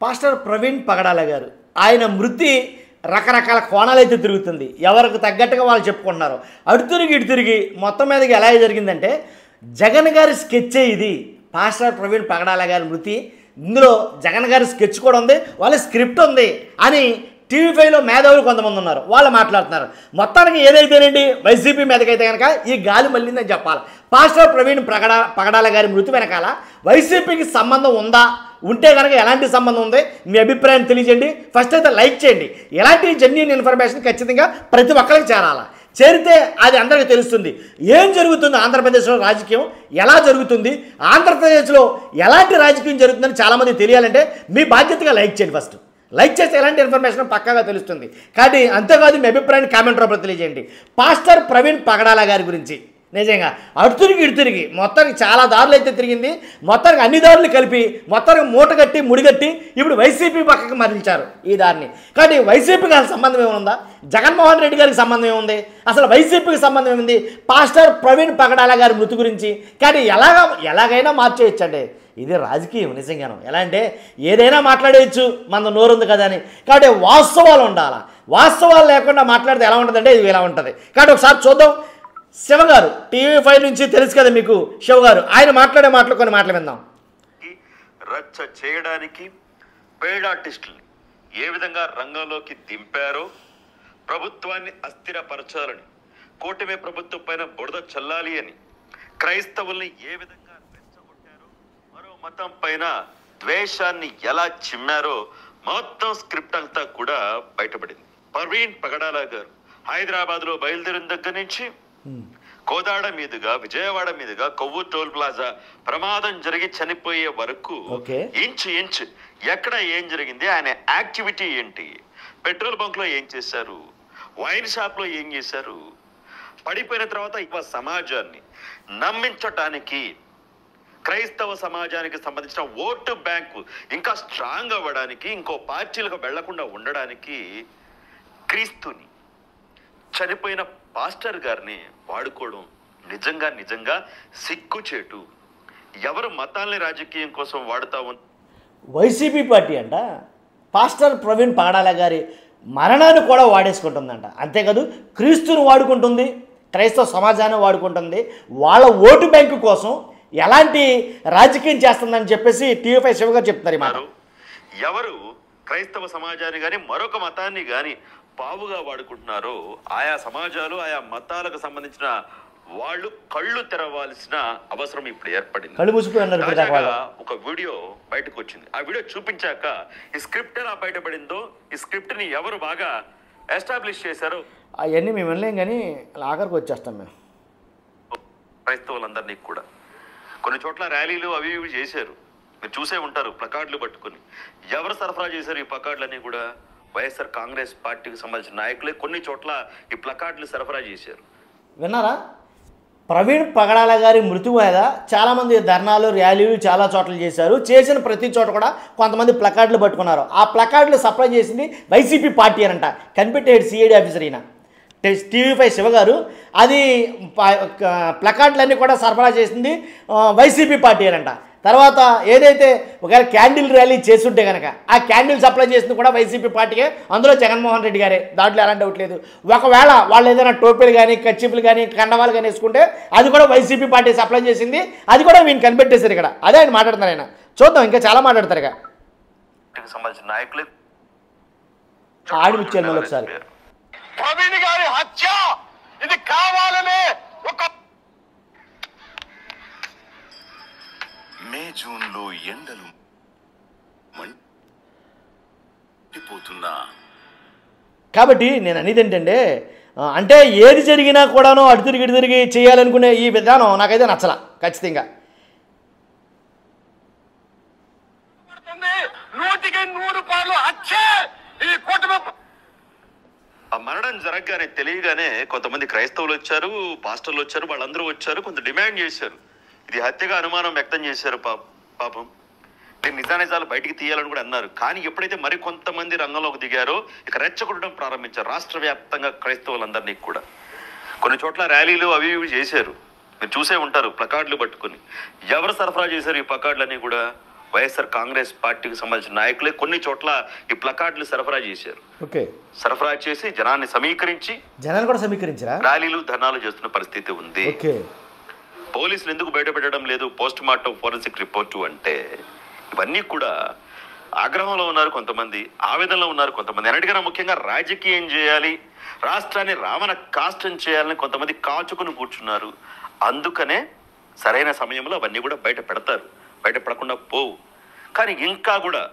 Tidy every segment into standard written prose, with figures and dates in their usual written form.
Pastor Praveen పగడాల గారు ఆయన మృతి రకరకాల కోణాలైతే తిరుగుతుంది. ఎవరికి తగ్గట్టుగా వాళ్ళు చెప్పుకుంటున్నారు. అటు తిరిగి ఇటు తిరిగి మొత్తం మీదకి ఎలా జరిగిందంటే జగన్ గారి స్కెచ్చే ఇది. పాస్టర్ ప్రవీణ్ పగడాల గారి మృతి, ఇందులో జగన్ గారి స్కెచ్ కూడా ఉంది, వాళ్ళ స్క్రిప్ట్ ఉంది అని టీవీ5లో మేధావులు కొంతమంది ఉన్నారు, వాళ్ళు మాట్లాడుతున్నారు. మొత్తానికి ఏదైతేనండి వైసీపీ మీదకైతే కనుక ఈ గాలి మళ్ళిందని చెప్పాలి. పాస్టర్ ప్రవీణ్ పగడాల గారి మృతి వెనకాల వైసీపీకి సంబంధం ఉందా, ఉంటే కనుక ఎలాంటి సంబంధం ఉంది, మీ అభిప్రాయం తెలియజేయండి. ఫస్ట్ అయితే లైక్ చేయండి. ఎలాంటి జెన్యూన్ ఇన్ఫర్మేషన్ ఖచ్చితంగా ప్రతి ఒక్కరికి చేరాలా, చేరితే అది అందరికీ తెలుస్తుంది. ఏం జరుగుతుంది ఆంధ్రప్రదేశ్లో, రాజకీయం ఎలా జరుగుతుంది, ఆంధ్రప్రదేశ్లో ఎలాంటి రాజకీయం జరుగుతుందని చాలామంది తెలియాలంటే మీ బాధ్యతగా లైక్ చేయండి. ఫస్ట్ లైక్ చేస్తే ఎలాంటి ఇన్ఫర్మేషన్ పక్కాగా తెలుస్తుంది. కాబట్టి అంతేకాదు మీ అభిప్రాయాన్ని కామెంట్ రూపంలో తెలియజేయండి. పాస్టర్ ప్రవీణ్ పగడాల గారి గురించి నిజంగా అటు తిరిగి ఇటు తిరిగి మొత్తానికి చాలా దారులు అయితే తిరిగింది. మొత్తానికి అన్ని దారులు కలిపి మొత్తానికి మూటగట్టి ముడిగట్టి ఇప్పుడు వైసీపీ పక్కకి మరలించారు ఈ దారిని. కాబట్టి వైసీపీకి అసలు సంబంధం ఏముందా, జగన్మోహన్ రెడ్డి గారికి సంబంధం ఏముంది, అసలు వైసీపీకి సంబంధం ఏముంది పాస్టర్ ప్రవీణ్ పగడాల గారి మృతి గురించి. కానీ ఎలాగైనా మార్చేయచ్చండి, ఇది రాజకీయం నిజంగాను. ఎలా అంటే ఏదైనా మాట్లాడేయచ్చు, మన నోరుంది కదా అని. కాబట్టి వాస్తవాలు ఉండాలి, వాస్తవాలు లేకుండా మాట్లాడితే ఎలా ఉంటుందంటే ఇది ఇలా ఉంటుంది. కాబట్టి ఒకసారి చూద్దాం. శివ గారు టీవీ5 నుంచి తెలుసు కదా మీకు, శివ గారు ఆయన మాట్లాడే మాటలు కొన్ని మాటలు విందాం. రచ్చ చేయడానికి పెయిడ్ ఆర్టిస్టుల్ని ఏ విధంగా రంగంలోకి దింపారో, ప్రభుత్వాన్ని అస్థిరపరచాలని, కూటమి ప్రభుత్వం పైన బురద చల్లాలి అని క్రైస్తవుల్ని ఏ విధంగా రెచ్చగొట్టారో, మరో మతం పైన ద్వేషాన్ని ఎలా చిమ్మారో మొత్తం స్క్రిప్ట్ అంతా కూడా బయటపడింది. ప్రవీణ్ పగడాల గారు హైదరాబాద్లో బయలుదేరిన దగ్గర నుంచి కోదాడ మీదుగా విజయవాడ మీదుగా కొవ్వూరు టోల్ ప్లాజా ప్రమాదం జరిగి చనిపోయే వరకు ఇంచు ఎక్కడ ఏం జరిగింది, ఆయన యాక్టివిటీ ఏంటి, పెట్రోల్ బంక్ లో ఏం చేశారు, వైన్ షాప్ లో ఏం చేశారు, పడిపోయిన తర్వాత ఇవ సమాజాన్ని నమ్మించటానికి, క్రైస్తవ సమాజానికి సంబంధించిన ఓటు బ్యాంకు ఇంకా స్ట్రాంగ్ అవ్వడానికి, ఇంకో పార్టీలకు వెళ్లకుండా ఉండడానికి క్రీస్తుని, చనిపోయిన పాస్టర్ గారిని వాడుకోవడం నిజంగా సిగ్గుచేటు. ఎవరు మతాల్ని రాజకీయం కోసం వాడుతా వైసీపీ పార్టీ అంట పాస్టర్ ప్రవీణ్ పగడాల గారి మరణాన్ని కూడా వాడేసుకుంటుందంట. అంతేకాదు క్రీస్తుని వాడుకుంటుంది, క్రైస్తవ సమాజాన్ని వాడుకుంటుంది, వాళ్ళ ఓటు బ్యాంకు కోసం ఎలాంటి రాజకీయం చేస్తుందని చెప్పేసి టీవీ5 శివ గారు చెప్తున్నారు. ఎవరు క్రైస్తవ సమాజాన్ని కానీ మరొక మతాన్ని కానీ పావుగా వాడుకుంటున్నారో ఆయా సమాజాలు, ఆయా మతాలకు సంబంధించిన వాళ్ళు కళ్ళు తెరవాల్సిన అవసరం ఇప్పుడు ఏర్పడింది. ఒక వీడియో బయటకు వచ్చింది. ఆ వీడియో చూపించాక ఈ స్క్రిప్ట్ ఎలా బయటపడిందో, ఈ స్క్రిప్ట్ ని ఎవరు బాగా ఎస్టాబ్లిష్ చేశారో అవన్నీ మేము వెళ్ళలేం, కానీ ఆఖరికి వచ్చేస్తాం మేము. క్రైస్తవులందరినీ కూడా కొన్ని చోట్ల ర్యాలీలు అవి ఇవి చేశారు, మీరు చూసే ఉంటారు. ప్లకార్డులు పట్టుకుని ఎవరు సరఫరా చేశారు ఈ ప్లకార్డులన్నీ కూడా వైఎస్ఆర్ కాంగ్రెస్ పార్టీకి సంబంధించిన నాయకులే కొన్ని చోట్ల ఈ ప్లకార్డులు సరఫరా చేశారు. విన్నారా? ప్రవీణ్ పగడాల గారి మృతి మీద చాలామంది ధర్నాలు, ర్యాలీలు చాలా చోట్ల చేశారు. చేసిన ప్రతి చోట కూడా కొంతమంది ప్లకార్డులు పట్టుకున్నారు. ఆ ప్లకార్డులు సప్లై చేసింది వైసీపీ పార్టీ అనంట. కనిపెట్టాడు సిఐడి ఆఫీసర్ అయిన టీవీ5 శివ గారు. అది ప్లకార్డులన్నీ కూడా సరఫరా చేసింది వైసీపీ పార్టీ అనంట. తర్వాత ఏదైతే ఒకవేళ క్యాండిల్ ర్యాలీ చేస్తుంటే కనుక ఆ క్యాండిల్ సప్లై చేసింది కూడా వైసీపీ పార్టీకే, అందులో జగన్మోహన్ రెడ్డి గారే, దాంట్లో ఎలాంటి డౌట్ లేదు. ఒకవేళ వాళ్ళు ఏదైనా టోపీలు కానీ, కచ్చిపులు కానీ, కండవాలు కానీ వేసుకుంటే అది కూడా వైసీపీ పార్టీ సప్లై చేసింది, అది కూడా వీళ్ళు కనిపెట్టేశారు ఇక్కడ. అదే ఆయన మాట్లాడుతున్నారు. ఆయన చూద్దాం, ఇంకా చాలా మాట్లాడతారు ఇక సంబంధించిన నాయకులు. ఆడిపిచ్చారు ఒకసారి. ప్రవీణ్ గారి హత్య ఇది కావాలనే ఒక మే జూన్లో ఎండలు మండిపోతున్నా. కాబట్టి నేను అనేది ఏంటంటే, అంటే ఏది జరిగినా కూడాను అటు తిరిగి ఇటు తిరిగి చేయాలనుకునే ఈ విధానం నాకైతే నచ్చల. ఖచ్చితంగా 100% హత్య ఈ కూటమి. ఆ మరణం జరగగానే తెలియగానే కొంతమంది క్రైస్తవులు వచ్చారు, పాస్టర్లు వచ్చారు, వాళ్ళందరూ వచ్చారు, కొంత డిమాండ్ చేశారు. ఇది హత్యగా అనుమానం వ్యక్తం చేశారు. పాపం నేను నిజానిజాలు బయటికి తీయాలని కూడా అన్నారు. కానీ ఎప్పుడైతే మరి కొంతమంది రంగంలోకి దిగారో ఇక రెచ్చగొట్టడం ప్రారంభించారు. రాష్ట్ర వ్యాప్తంగా క్రైస్తవులందరినీ కూడా కొన్ని చోట్ల ర్యాలీలు అవి ఇవి చేశారు, మీరు చూసే ఉంటారు. ప్లకార్డులు పట్టుకుని ఎవరు సరఫరా చేశారు ఈ ప్లకార్డులన్నీ కూడా వైఎస్ఆర్ కాంగ్రెస్ పార్టీకి సంబంధించిన నాయకులే కొన్ని చోట్ల ఈ ప్లకార్డులు సరఫరా చేశారు. ఓకే, సరఫరా చేసి జనాన్ని సమీకరించి జనాన్ని కూడా సమీకరించారా? ర్యాలీలు ధర్నాలు చేస్తున్న పరిస్థితి ఉంది. ఓకే, పోలీసులు ఎందుకు బయటపెట్టడం లేదు పోస్ట్ మార్టం ఫోరెన్సిక్ రిపోర్టు అంటే ఇవన్నీ కూడా ఆగ్రహంలో ఉన్నారు కొంతమంది, ఆవేదనలో ఉన్నారు కొంతమంది. అన్నిటికన్నా ముఖ్యంగా రాజకీయం చేయాలి, రాష్ట్రాన్ని రావణ కాష్టం చేయాలని కొంతమంది కాచుకుని కూర్చున్నారు. అందుకనే సరైన సమయంలో అవన్నీ కూడా బయట పెడతారు, బయట పడకుండా పోవు. కానీ ఇంకా కూడా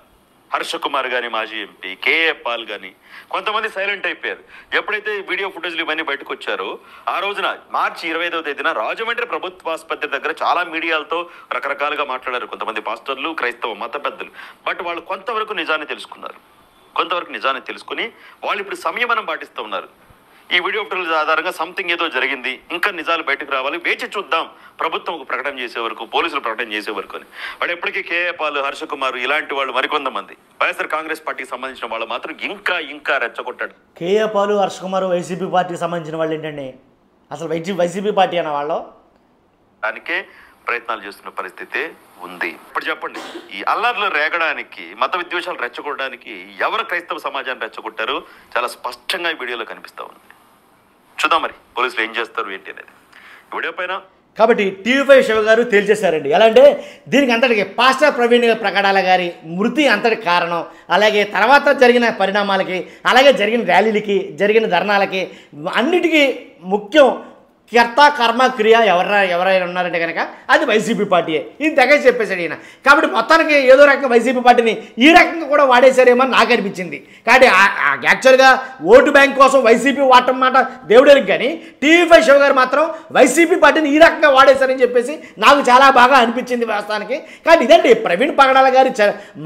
హర్ష కుమార్ గాని, మాజీ ఎంపీ కేఏ పాల్ గాని కొంతమంది సైలెంట్ అయిపోయారు. ఎప్పుడైతే వీడియో ఫుటేజ్లు ఇవన్నీ బయటకు వచ్చారో ఆ రోజున మార్చి 25వ తేదీన రాజమండ్రి ప్రభుత్వ ఆసుపత్రి దగ్గర చాలా మీడియాలతో రకరకాలుగా మాట్లాడారు కొంతమంది పాస్టర్లు, క్రైస్తవ మత పెద్దలు. బట్ వాళ్ళు కొంతవరకు నిజాన్ని తెలుసుకున్నారు. కొంతవరకు నిజాన్ని తెలుసుకుని వాళ్ళు ఇప్పుడు సంయమనం పాటిస్తూ ఉన్నారు. ఈ వీడియో ఫుటేజ్ ఆధారంగా సంథింగ్ ఏదో జరిగింది, ఇంకా నిజాలు బయటకు రావాలి, వేచి చూద్దాం ప్రభుత్వం ఒక ప్రకటన చేసే వరకు, పోలీసులు ప్రకటన చేసే వరకు అని. వాడు ఎప్పటికీ కేఏ పాల్, హర్ష కుమార్ ఇలాంటి వాళ్ళు మరికొంతమంది వైఎస్ఆర్ కాంగ్రెస్ పార్టీకి సంబంధించిన వాళ్ళు మాత్రం ఇంకా రెచ్చగొట్టాడు. కేఏ పాలు, హర్ష కుమార్ వైసీపీ పార్టీకి సంబంధించిన వాళ్ళు ఏంటండి? అసలు వైసీపీ పార్టీ అన్న వాళ్ళు దానికే ప్రయత్నాలు చేస్తున్న పరిస్థితి ఉంది. ఇప్పుడు చెప్పండి, ఈ అల్లర్లు రేగడానికి, మత విద్వేషాలు రెచ్చగొట్టడానికి ఎవరు క్రైస్తవ సమాజాన్ని రెచ్చగొట్టారో చాలా స్పష్టంగా ఈ వీడియోలో కనిపిస్తూ ఉంది. చూద్దాం మరి పోలీసులు ఏం చేస్తారు ఏంటి అనేది వీడియో పైన. కాబట్టి టీవీ5 శివ గారు తేల్చేశారండి. ఎలా అంటే దీనికి అంతటికి పాస్టర్ ప్రవీణ్ ప్రకటాల గారి మృతి అంతటి కారణం, అలాగే తర్వాత జరిగిన పరిణామాలకి, అలాగే జరిగిన ర్యాలీలకి, జరిగిన ధర్నాలకి అన్నిటికీ ముఖ్యం కర్త కర్మ క్రియ ఎవరైనా ఉన్నారంటే కనుక అది వైసీపీ పార్టీయే. ఈయన తెగ చెప్పేశాడు ఈయన. కాబట్టి మొత్తానికి ఏదో రకంగా వైసీపీ పార్టీని ఈ రకంగా కూడా వాడేశారేమో నాకు అనిపించింది. కాబట్టి యాక్చువల్గా ఓటు బ్యాంక్ కోసం వైసీపీ వాడటం మాట దేవుడికి, కానీ టీవీ5 శివ గారు మాత్రం వైసీపీ పార్టీని ఈ రకంగా వాడేశారని చెప్పేసి నాకు చాలా బాగా అనిపించింది వాస్తవానికి. కానీ ఇదండి ప్రవీణ్ పగడాల గారి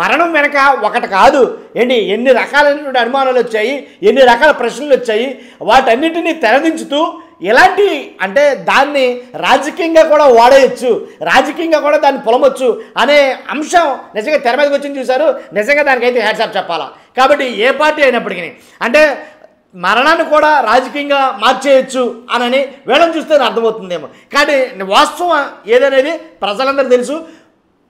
మరణం వెనక ఒకటి కాదు ఏంటి, ఎన్ని రకాలైనటువంటి అనుమానాలు వచ్చాయి, ఎన్ని రకాల ప్రశ్నలు వచ్చాయి, వాటన్నిటినీ తెరదించుతూ ఎలాంటి అంటే దాన్ని రాజకీయంగా కూడా వాడేయచ్చు, రాజకీయంగా కూడా దాన్ని పొలమొచ్చు అనే అంశం నిజంగా తెర మీదకి వచ్చింది చూశారు. నిజంగా దానికైతే హ్యాట్సాప్ చెప్పాలా. కాబట్టి ఏ పార్టీ అయినప్పటికీ అంటే మరణాన్ని కూడా రాజకీయంగా మార్చేయచ్చు అని వీళ్ళని చూస్తే అర్థమవుతుందేమో. కానీ వాస్తవం ఏదనేది ప్రజలందరూ తెలుసు.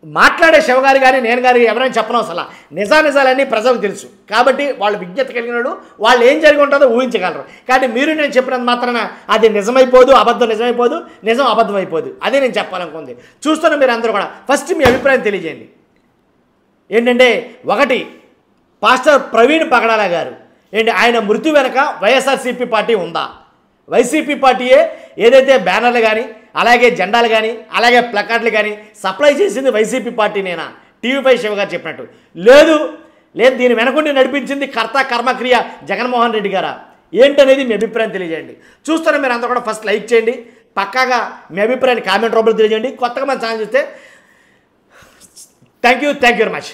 మాట్లాడే శివగారు కానీ నేను కానీ ఎవరైనా చెప్పను అసలు నిజాలన్నీ ప్రజలకు తెలుసు. కాబట్టి వాళ్ళు విజ్ఞత కలిగిన వాళ్ళు ఏం జరిగి ఉంటుందో ఊహించగలరు. కానీ మీరు నేను చెప్పినంత మాత్రాన అది నిజమైపోదు, అబద్ధం నిజమైపోదు, నిజం అబద్ధం అయిపోదు. అదే నేను చెప్పాలనుకుంది. చూస్తున్న మీరు అందరూ కూడా ఫస్ట్ మీ అభిప్రాయం తెలియజేయండి. ఏంటంటే ఒకటి, పాస్టర్ ప్రవీణ్ పగడాల గారు ఏంటి ఆయన మృతి వెనక వైఎస్ఆర్సీపీ పార్టీ ఉందా? వైసీపీ పార్టీయే ఏదైతే బ్యానర్లు కానీ, అలాగే జెండాలు కానీ, అలాగే ప్లకార్డులు కానీ సప్లై చేసింది వైసీపీ పార్టీనేనా? టీవీ5 శివ గారు చెప్పినట్టు లేదు, దీని వెనకుండి నడిపించింది కర్త కర్మక్రియ జగన్మోహన్ రెడ్డి గారా ఏంటనేది మీ అభిప్రాయం తెలియజేయండి. చూస్తున్న మీరు అందరూ కూడా ఫస్ట్ లైక్ చేయండి, పక్కాగా మీ అభిప్రాయాన్ని కామెంట్ రూపంలో తెలియజేయండి. కొత్తగా మన ఛానల్ చూస్తే థ్యాంక్ యూ వెరీ మచ్.